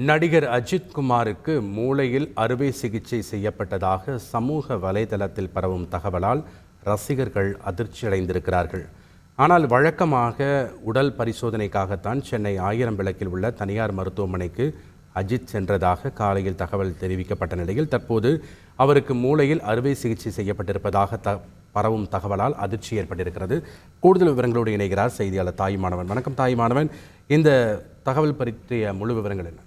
நடிகர் அஜித் குமாருக்கு மூளையில் அறுவை சிகிச்சை செய்யப்பட்டதாக சமூக வலைதளத்தில் பரவும் தகவலால் ரசிகர்கள் அதிர்ச்சியடைந்திருக்கிறார்கள். ஆனால் வழக்கமாக உடல் பரிசோதனைக்காகத்தான் சென்னை ஆயிரம் விளக்கில் உள்ள தனியார் மருத்துவமனைக்கு அஜித் சென்றதாக காலையில் தகவல் தெரிவிக்கப்பட்ட நிலையில் தற்போது அவருக்கு மூளையில் அறுவை சிகிச்சை செய்யப்பட்டிருப்பதாக பரவும் தகவலால் அதிர்ச்சி ஏற்பட்டிருக்கிறது. கூடுதல் விவரங்களோடு இணைகிறார் செய்தியாளர் தாயுமானவன். வணக்கம் தாயுமானவன், இந்த தகவல் பற்றிய முழு விவரங்கள் என்ன?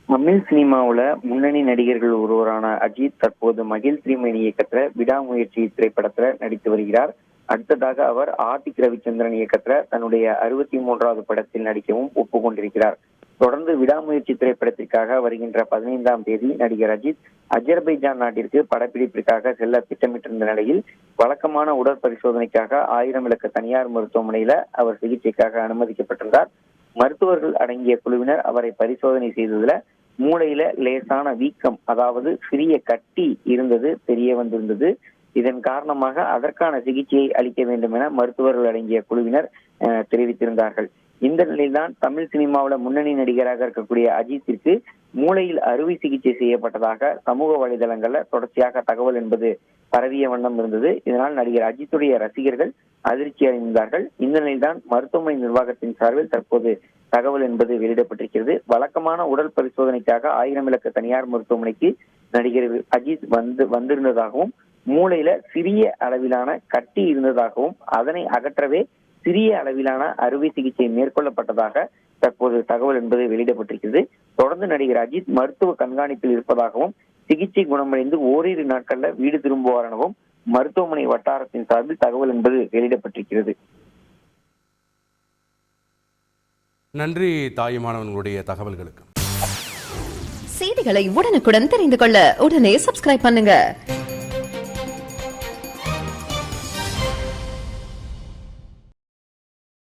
தமிழ் சினிமாவுல முன்னணி நடிகர்கள் ஒருவரான அஜித் தற்போது மகிழ் திருமேனி இயக்கத்துல விடாமுயற்சி திரைப்படத்துல நடித்து வருகிறார். அடுத்ததாக அவர் ஆர்த்திக் ரவிச்சந்திரன் இயக்கத்துல தன்னுடைய 63வது படத்தில் நடிக்கவும் ஒப்புக்கொண்டிருக்கிறார். தொடர்ந்து விடாமுயற்சி திரைப்படத்திற்காக வருகின்ற 15ஆம் தேதி நடிகர் அஜித் அஜர்பைஜான் நாட்டிற்கு படப்பிடிப்பிற்காக செல்ல திட்டமிட்டிருந்த நிலையில் வழக்கமான உடற்பரிசோதனைக்காக ஆயிரம் விளக்கு தனியார் மருத்துவமனையில அவர் சிகிச்சைக்காக அனுமதிக்கப்பட்டிருந்தார். மருத்துவர்கள் அடங்கிய குழுவினர் அவரை பரிசோதனை செய்ததுல மூளையில லேசான வீக்கம், அதாவது சிறிய கட்டி இருந்தது தெரிய வந்திருந்தது. இதன் காரணமாக அதற்கான சிகிச்சையை அளிக்க வேண்டும் என மருத்துவர்கள் அடங்கிய குழுவினர் தெரிவித்திருந்தார்கள். இந்த நிலையில்தான் தமிழ் சினிமாவில் முன்னணி நடிகராக இருக்கக்கூடிய அஜித்திற்கு மூளையில் அறுவை சிகிச்சை செய்யப்பட்டதாக சமூக வலைதளங்கள்ல தொடர்ச்சியாக தகவல் என்பது பரவிய வண்ணம் இருந்தது. இதனால் நடிகர் அஜித்துடைய ரசிகர்கள் அதிர்ச்சி அடைந்தார்கள். இந்த நிலையில்தான் மருத்துவமனை நிர்வாகத்தின் சார்பில் தற்போது தகவல் என்பது வெளியிடப்பட்டிருக்கிறது. வழக்கமான உடல் பரிசோதனைக்காக ஆயிரம் விளக்கு தனியார் மருத்துவமனைக்கு நடிகர் அஜித் வந்திருந்ததாகவும் மூளையில சிறிய அளவிலான கட்டி இருந்ததாகவும் அதனை அகற்றவே சிறிய அளவிலான அறுவை சிகிச்சை மேற்கொள்ளப்பட்டதாக தற்போது தகவல் என்பது வெளியிடப்பட்டிருக்கிறது. தொடர்ந்து நடிகர் அஜித் மருத்துவ கண்காணிப்பில் இருப்பதாகவும் சிகிச்சை குணமடைந்து ஓரிரு நாட்கள்ல வீடு திரும்புவார் எனவும் மருத்துவமனை வட்டாரத்தின் சார்பில் தகவல் என்பது வெளியிடப்பட்டிருக்கிறது. நன்றி தாயுமானவர்களுடைய தகவல்களுக்கு. செய்திகளை உடனுக்குடன் தெரிந்து கொள்ள உடனே சப்ஸ்கிரைப் பண்ணுங்க.